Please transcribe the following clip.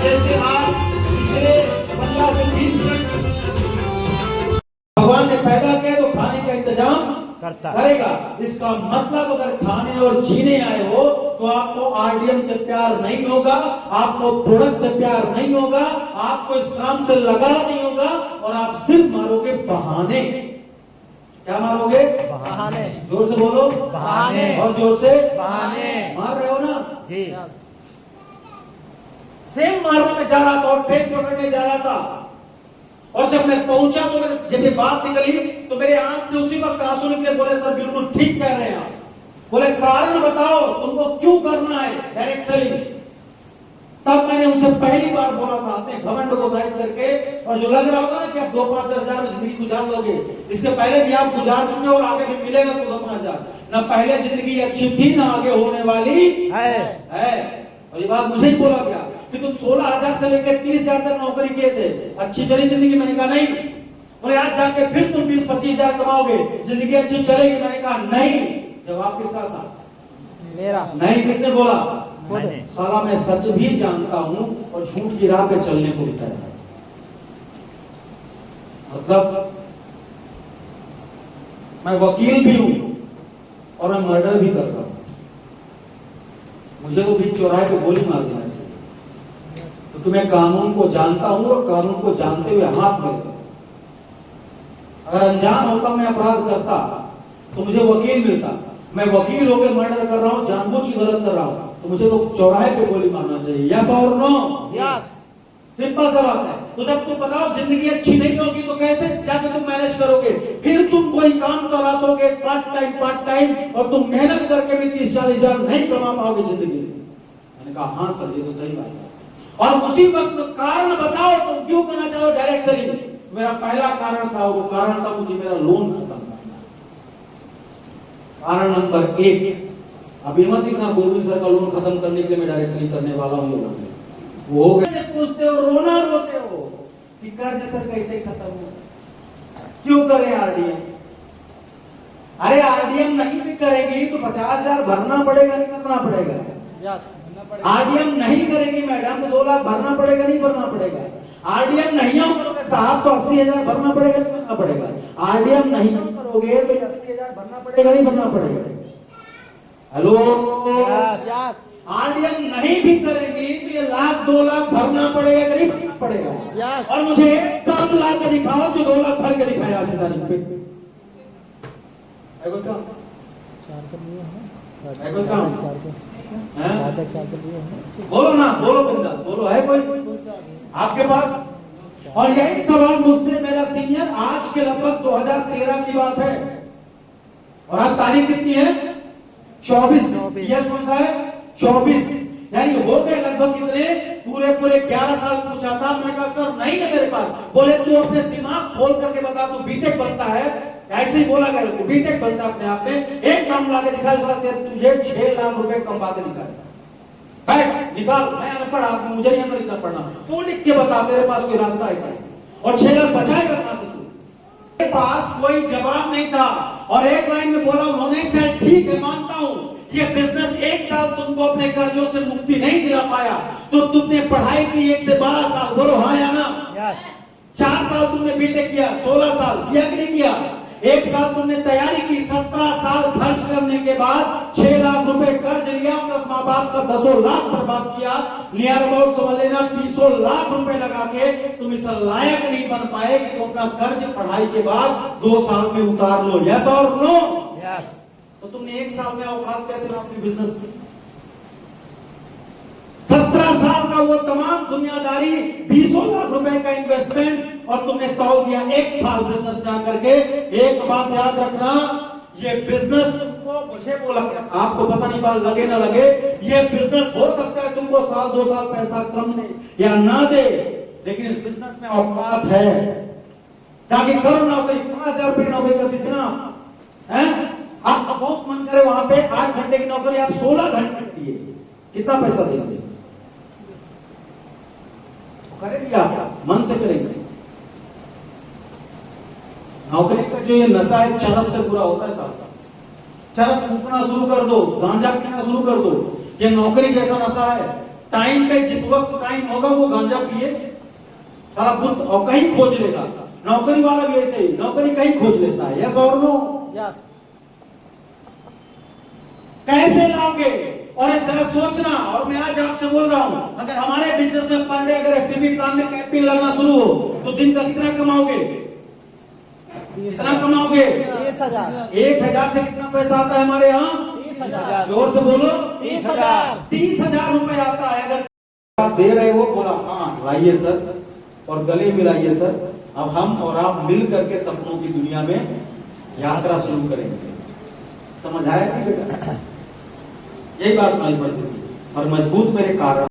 जैसे आप पिछले 15 से 20 मिनट भगवान ने पैदा किया तो खाने का इंतजाम करेगा। इसका मतलब अगर खाने और जीने आए हो तो आपको आरडीएम से प्यार नहीं होगा, आपको प्रोडक्ट से प्यार नहीं होगा, आपको इस काम से लगाव नहीं होगा और आप सिर्फ मारोगे बहाने। क्या मारोगे? बहाने। जोर से बोलो बहाने। और जोर से बहाने। मार रहे हो ना जी। सेम मारने में जा रहा था और फेंक पकड़ने जा रहा था और जब मैं पहुंचा तो मेरे जब ये बात निकली तो मेरे आंख से उसी वक्त आंसू निकले। बोले सर बिल्कुल ठीक कह रहे हैं आप। बोले कारण बताओ तुमको क्यों करना है डायरेक्ट सेलिंग। तब मैंने उनसे पहली बार बोला था अपने घमंड को साइड करके, और जो लग रहा होगा ना कि आप 2-5-10 हजार में जिंदगी गुजार लोगे, इसके पहले भी आप गुजार चुके और आगे भी मिलेगा तो 2-5 हजार। ना पहले जिंदगी अच्छी थी ना आगे होने वाली है। और ये बात मुझे ही बोला गया कि तुम 16,000 से लेकर 30,000 तक नौकरी किए थे, अच्छी चली जिंदगी। मैंने कहा नहीं। और आज जाके फिर तुम 20-25 हजार कमाओगे, जिंदगी अच्छी चलेगी। मैंने कहा नहीं। जवाब किसका था? मेरा। नहीं, किसने बोला? साला मैं सच भी जानता हूं और झूठ की राह पे चलने को भी तैयार। मतलब मैं वकील भी हूं और मैं मर्डर भी करता हूं। मुझे तो बीच चौराहे पे गोली मार देना चाहिए, क्योंकि मैं कानून को जानता हूं और कानून को जानते हुए हाथ में। अगर अनजान होता मैं अपराध करता तो मुझे वकील मिलता। मैं वकील होकर मर्डर कर रहा हूं, जानबूझ के गलत कर रहा हूं, तो मुझे तो चौराहे पे गोली मारना चाहिए। यस और नो? यस। सिंपल सा बात है। तो जब तुम बताओ जिंदगी अच्छी नहीं होगी तो कैसे जाके तुम मैनेज करोगे? फिर तुम कोई काम तलाशोगे पार्ट टाइम और तुम मेहनत करके भी 30-40 हजार नहीं कमा पाओगे जिंदगी। मैंने कहा हाँ सर ये तो सही बात है। और उसी वक्त कारण बताओ तुम क्यों करना चाहो डायरेक्ट सेलिंग। मेरा पहला कारण था, वो कारण था मुझे मेरा लोन खत्म करना। कारण नंबर 1, अभी मत दिखना गोविंद सर का लोन खत्म करने के लिए मैं डायरेक्ट सेलिंग करने वाला हूं। वो हो गए पूछते हो, रोना रोते हो कि कर्ज सर कैसे खत्म हो, क्यों करें आरडीएम। अरे आरडीएम नहीं भी करेगी तो 50 हजार भरना पड़ेगा नहीं करना पड़ेगा? आरडीएम नहीं करेगी मैडम तो 2 लाख भरना पड़ेगा नहीं भरना पड़ेगा? आरडीएम नहीं करोगे साहब तो 80 हजार भरना पड़ेगा नहीं भरना पड़ेगा? आरडीएम नहीं करोगे तो 80 हजार भरना पड़ेगा नहीं भरना पड़ेगा? Hello yes. आरडीएम नहीं भी करेंगी तो ये 1-2 लाख भरना पड़ेगा कि नहीं भरना पड़ेगा? यस। और मुझे एक काम ला के दिखाओ जो 2 लाख भर के दिखाया आज की तारीख पे। है कोई काम? है कोई काम? बोलो ना, बोलो बिंदास बोलो। है कोई आपके पास? और यही सवाल मुझसे मेरा सीनियर आज के लगभग 2013 की बात है और आज तारीख कितनी है? 24। ईयर कौन सा है? 24। यानी हो गए लगभग कितने? पूरे 11 साल पूछा था। मैंने कहा सर नहीं है मेरे पास। बोले तू अपने दिमाग खोल करके बता, तू बीटेक बनता है? ऐसे ही बोला गया बीटेक बनता अपने आप में। एक काम ला के दिखा, तुझे 6 लाख रुपए कमा के दिखाएगा। बैठ निकाल। मैं अनपढ़ आदमी, मुझे नहीं अंदर लिखना पढ़ना। तू लिख के बता तेरे पास कोई रास्ता है क्या? और 6 लाख बचाएगा कहां से? मेरे पास कोई जवाब नहीं था और एक लाइन में बोला उन्होंने, चल ठीक है मानता हूं ये बिजनेस 1 साल तुमको अपने कर्जों से मुक्ति नहीं दिला पाया, तो तुमने पढ़ाई की 1 से 12 साल। बोलो हाँ या ना? 4 साल तुमने बीटेक किया, 16 साल किया कि नहीं किया? 1 साल तुमने तैयारी की, 17 साल खर्च करने के बाद 6 लाख रुपए कर्ज लिया, प्लस माँ बाप का 10 लाख बर्बाद किया। नियर अबाउट समझ लेना 20 लाख रुपए लगा के तुम इस लायक नहीं बन पाए कि तुम अपना कर्ज पढ़ाई के बाद 2 साल में उतार लो। यस और नो? यस। तो तुमने 1 साल में औकात कैसे अपनी बिजनेस की? 17 साल का वो तमाम दुनियादारी, 20 लाख रुपए का इन्वेस्टमेंट और तुमने तौल दिया 1 साल बिजनेस में आकर के। एक बात याद रखना, ये बिजनेस तुमको, मुझे बोला आपको पता नहीं बात लगे ना लगे, ये बिजनेस हो सकता है तुमको 1-2 साल पैसा कम दे या ना दे, लेकिन इस बिजनेस में औकात है। ताकि करो नौकरी, 5,000 रुपए की नौकरी करती थी ना, हैं? आपका बहुत मन करे वहां पे 8 घंटे की नौकरी आप 16 घंटे करिए, कितना पैसा देंगे? करेंगे आप, मन से करेंगे। नौकरी का जो ये नशा है चरस से बुरा होता है साहब। चरस फूकना शुरू कर दो, गांजा पीना शुरू कर दो, ये नौकरी जैसा नशा है। टाइम पे जिस वक्त टाइम होगा वो गांजा पिए, साला खुद और कहीं खोज लेगा। नौकरी वाला भी ऐसे ही, नौकरी कहीं खोज लेता है। यस और नो? यस। कैसे लाओगे? और जरा सोचना, और मैं आज आपसे बोल रहा हूं, अगर हमारे बिजनेस में पर डे अगर एक्टिविटी प्लान में कैंपिंग लगना शुरू हो तो दिन का कितना कमाओगे? कितना कमाओगे? 30,000। 1,000 से कितना पैसा आता है हमारे यहाँ? 30,000। जोर से बोलो। 30,000। 30,000 रुपए आता है। अगर आप दे रहे हो, बोला हाँ लाइए सर, और गले मिलाइए सर। अब हम और आप मिल करके सपनों की दुनिया में यात्रा शुरू करेंगे। समझ आया कि बेटा? यही बात सुनाई पड़ती थी। और मजबूत मेरे कारण